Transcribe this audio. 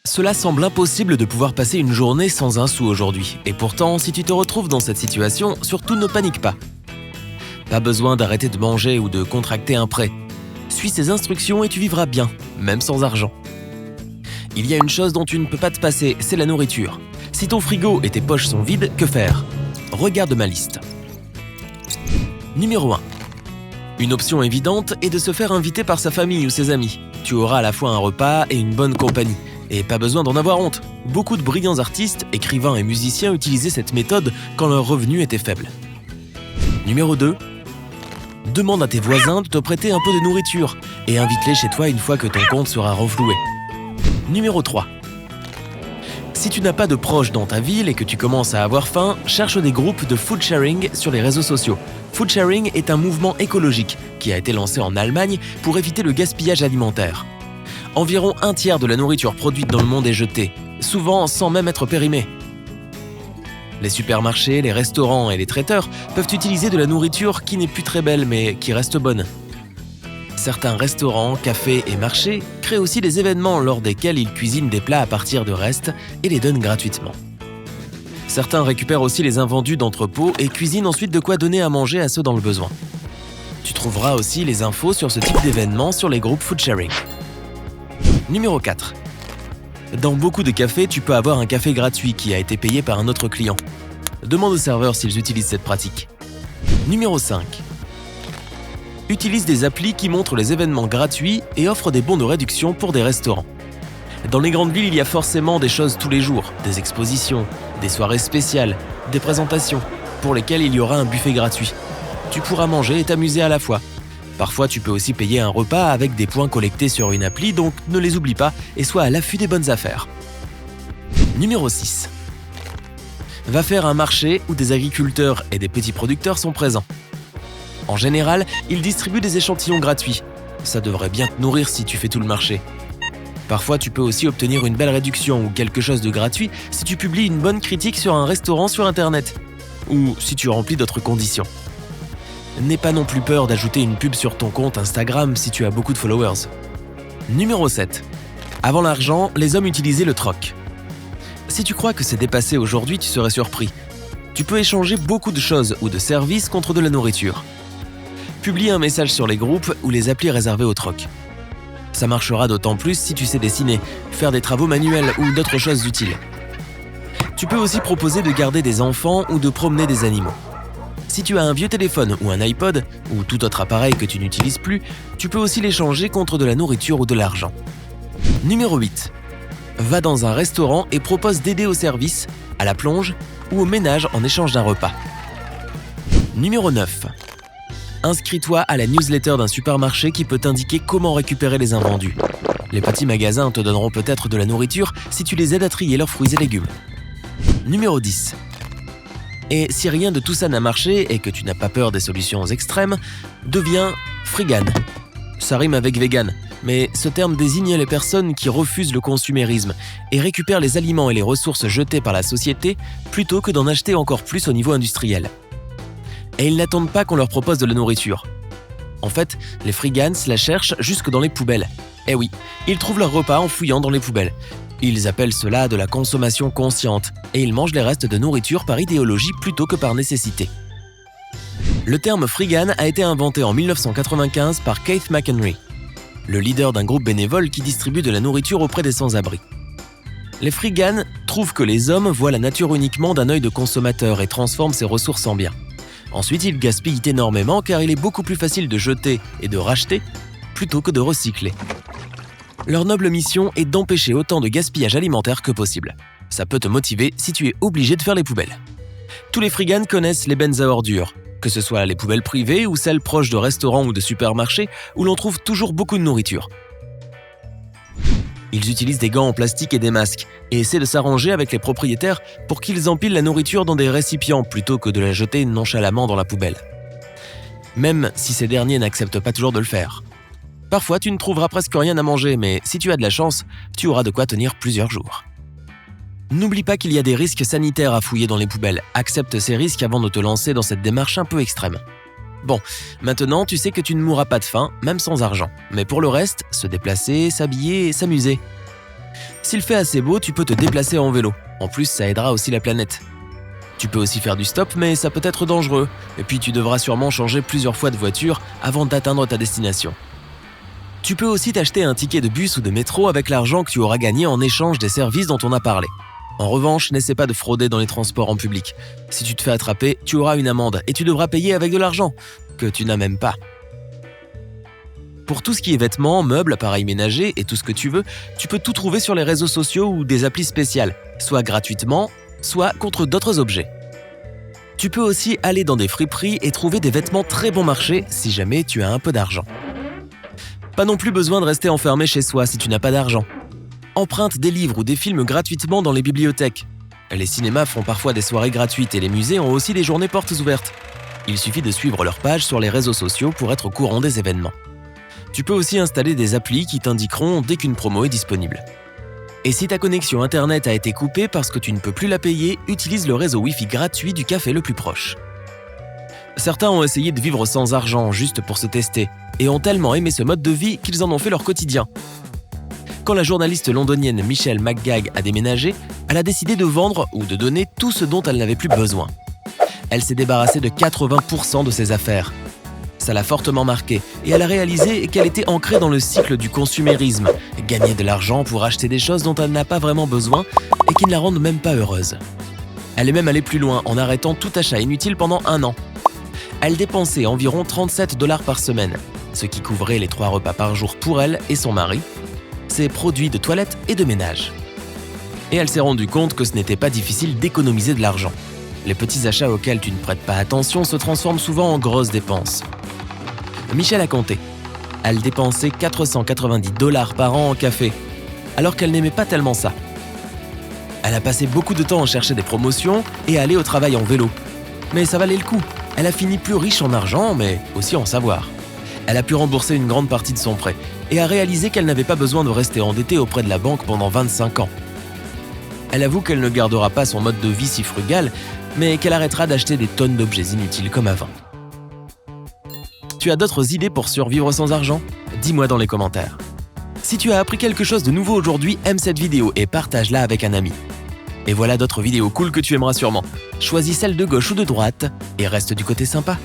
Cela semble impossible de pouvoir passer une journée sans un sou aujourd'hui. Et pourtant, si tu te retrouves dans cette situation, surtout ne panique pas. Pas besoin d'arrêter de manger ou de contracter un prêt. Suis ces instructions et tu vivras bien, même sans argent. Il y a une chose dont tu ne peux pas te passer, c'est la nourriture. Si ton frigo et tes poches sont vides, que faire? Regarde ma liste. Numéro 1. Une option évidente est de se faire inviter par sa famille ou ses amis. Tu auras à la fois un repas et une bonne compagnie. Et pas besoin d'en avoir honte. Beaucoup de brillants artistes, écrivains et musiciens utilisaient cette méthode quand leurs revenus étaient faibles. Numéro 2. Demande à tes voisins de te prêter un peu de nourriture et invite-les chez toi une fois que ton compte sera renfloué. Numéro 3. Si tu n'as pas de proches dans ta ville et que tu commences à avoir faim, cherche des groupes de food sharing sur les réseaux sociaux. Food sharing est un mouvement écologique qui a été lancé en Allemagne pour éviter le gaspillage alimentaire. Environ un tiers de la nourriture produite dans le monde est jetée, souvent sans même être périmée. Les supermarchés, les restaurants et les traiteurs peuvent utiliser de la nourriture qui n'est plus très belle mais qui reste bonne. Certains restaurants, cafés et marchés créent aussi des événements lors desquels ils cuisinent des plats à partir de restes et les donnent gratuitement. Certains récupèrent aussi les invendus d'entrepôts et cuisinent ensuite de quoi donner à manger à ceux dans le besoin. Tu trouveras aussi les infos sur ce type d'événements sur les groupes food sharing. Numéro 4. Dans beaucoup de cafés, tu peux avoir un café gratuit qui a été payé par un autre client. Demande aux serveurs s'ils utilisent cette pratique. Numéro 5. Utilise des applis qui montrent les événements gratuits et offrent des bons de réduction pour des restaurants. Dans les grandes villes, il y a forcément des choses tous les jours, des expositions, des soirées spéciales, des présentations, pour lesquelles il y aura un buffet gratuit. Tu pourras manger et t'amuser à la fois. Parfois, tu peux aussi payer un repas avec des points collectés sur une appli, donc ne les oublie pas et sois à l'affût des bonnes affaires. Numéro 6. Va faire un marché où des agriculteurs et des petits producteurs sont présents. En général, ils distribuent des échantillons gratuits. Ça devrait bien te nourrir si tu fais tout le marché. Parfois, tu peux aussi obtenir une belle réduction ou quelque chose de gratuit si tu publies une bonne critique sur un restaurant sur Internet ou si tu remplis d'autres conditions. N'aie pas non plus peur d'ajouter une pub sur ton compte Instagram si tu as beaucoup de followers. Numéro 7. Avant l'argent, les hommes utilisaient le troc. Si tu crois que c'est dépassé aujourd'hui, tu serais surpris. Tu peux échanger beaucoup de choses ou de services contre de la nourriture. Publie un message sur les groupes ou les applis réservés au troc. Ça marchera d'autant plus si tu sais dessiner, faire des travaux manuels ou d'autres choses utiles. Tu peux aussi proposer de garder des enfants ou de promener des animaux. Si tu as un vieux téléphone ou un iPod, ou tout autre appareil que tu n'utilises plus, tu peux aussi l'échanger contre de la nourriture ou de l'argent. Numéro 8. Va dans un restaurant et propose d'aider au service, à la plonge ou au ménage en échange d'un repas. Numéro 9. Inscris-toi à la newsletter d'un supermarché qui peut t'indiquer comment récupérer les invendus. Les petits magasins te donneront peut-être de la nourriture si tu les aides à trier leurs fruits et légumes. Numéro 10. Et si rien de tout ça n'a marché et que tu n'as pas peur des solutions extrêmes, deviens frigan. Ça rime avec vegan, mais ce terme désigne les personnes qui refusent le consumérisme et récupèrent les aliments et les ressources jetées par la société plutôt que d'en acheter encore plus au niveau industriel. Et ils n'attendent pas qu'on leur propose de la nourriture. En fait, les frigans la cherchent jusque dans les poubelles. Eh oui, ils trouvent leur repas en fouillant dans les poubelles. Ils appellent cela de la consommation consciente et ils mangent les restes de nourriture par idéologie plutôt que par nécessité. Le terme frigan a été inventé en 1995 par Keith McHenry, le leader d'un groupe bénévole qui distribue de la nourriture auprès des sans-abri. Les frigans trouvent que les hommes voient la nature uniquement d'un œil de consommateur et transforment ses ressources en biens. Ensuite, ils gaspillent énormément car il est beaucoup plus facile de jeter et de racheter plutôt que de recycler. Leur noble mission est d'empêcher autant de gaspillage alimentaire que possible. Ça peut te motiver si tu es obligé de faire les poubelles. Tous les frigans connaissent les bennes à ordures, que ce soit les poubelles privées ou celles proches de restaurants ou de supermarchés où l'on trouve toujours beaucoup de nourriture. Ils utilisent des gants en plastique et des masques et essaient de s'arranger avec les propriétaires pour qu'ils empilent la nourriture dans des récipients plutôt que de la jeter nonchalamment dans la poubelle. Même si ces derniers n'acceptent pas toujours de le faire. Parfois, tu ne trouveras presque rien à manger, mais si tu as de la chance, tu auras de quoi tenir plusieurs jours. N'oublie pas qu'il y a des risques sanitaires à fouiller dans les poubelles. Accepte ces risques avant de te lancer dans cette démarche un peu extrême. Bon, maintenant tu sais que tu ne mourras pas de faim, même sans argent. Mais pour le reste, se déplacer, s'habiller et s'amuser. S'il fait assez beau, tu peux te déplacer en vélo. En plus, ça aidera aussi la planète. Tu peux aussi faire du stop, mais ça peut être dangereux. Et puis tu devras sûrement changer plusieurs fois de voiture avant d'atteindre ta destination. Tu peux aussi t'acheter un ticket de bus ou de métro avec l'argent que tu auras gagné en échange des services dont on a parlé. En revanche, n'essaie pas de frauder dans les transports en public. Si tu te fais attraper, tu auras une amende et tu devras payer avec de l'argent, que tu n'as même pas. Pour tout ce qui est vêtements, meubles, appareils ménagers et tout ce que tu veux, tu peux tout trouver sur les réseaux sociaux ou des applis spéciales, soit gratuitement, soit contre d'autres objets. Tu peux aussi aller dans des friperies et trouver des vêtements très bon marché si jamais tu as un peu d'argent. Pas non plus besoin de rester enfermé chez soi si tu n'as pas d'argent. Emprunte des livres ou des films gratuitement dans les bibliothèques. Les cinémas font parfois des soirées gratuites et les musées ont aussi des journées portes ouvertes. Il suffit de suivre leur page sur les réseaux sociaux pour être au courant des événements. Tu peux aussi installer des applis qui t'indiqueront dès qu'une promo est disponible. Et si ta connexion internet a été coupée parce que tu ne peux plus la payer, utilise le réseau Wi-Fi gratuit du café le plus proche. Certains ont essayé de vivre sans argent juste pour se tester et ont tellement aimé ce mode de vie qu'ils en ont fait leur quotidien. Quand la journaliste londonienne Michelle McGagh a déménagé, elle a décidé de vendre ou de donner tout ce dont elle n'avait plus besoin. Elle s'est débarrassée de 80% de ses affaires. Ça l'a fortement marquée et elle a réalisé qu'elle était ancrée dans le cycle du consumérisme, gagner de l'argent pour acheter des choses dont elle n'a pas vraiment besoin et qui ne la rendent même pas heureuse. Elle est même allée plus loin en arrêtant tout achat inutile pendant 1 an. Elle dépensait environ 37 $ par semaine, ce qui couvrait les 3 repas par jour pour elle et son mari, ses produits de toilette et de ménage. Et elle s'est rendue compte que ce n'était pas difficile d'économiser de l'argent. Les petits achats auxquels tu ne prêtes pas attention se transforment souvent en grosses dépenses. Michelle a compté. Elle dépensait 490 $ par an en café, alors qu'elle n'aimait pas tellement ça. Elle a passé beaucoup de temps à chercher des promotions et à aller au travail en vélo. Mais ça valait le coup. Elle a fini plus riche en argent, mais aussi en savoir. Elle a pu rembourser une grande partie de son prêt et a réalisé qu'elle n'avait pas besoin de rester endettée auprès de la banque pendant 25 ans. Elle avoue qu'elle ne gardera pas son mode de vie si frugal, mais qu'elle arrêtera d'acheter des tonnes d'objets inutiles comme avant. Tu as d'autres idées pour survivre sans argent ? Dis-moi dans les commentaires. Si tu as appris quelque chose de nouveau aujourd'hui, aime cette vidéo et partage-la avec un ami. Et voilà d'autres vidéos cool que tu aimeras sûrement. Choisis celle de gauche ou de droite et reste du côté sympa.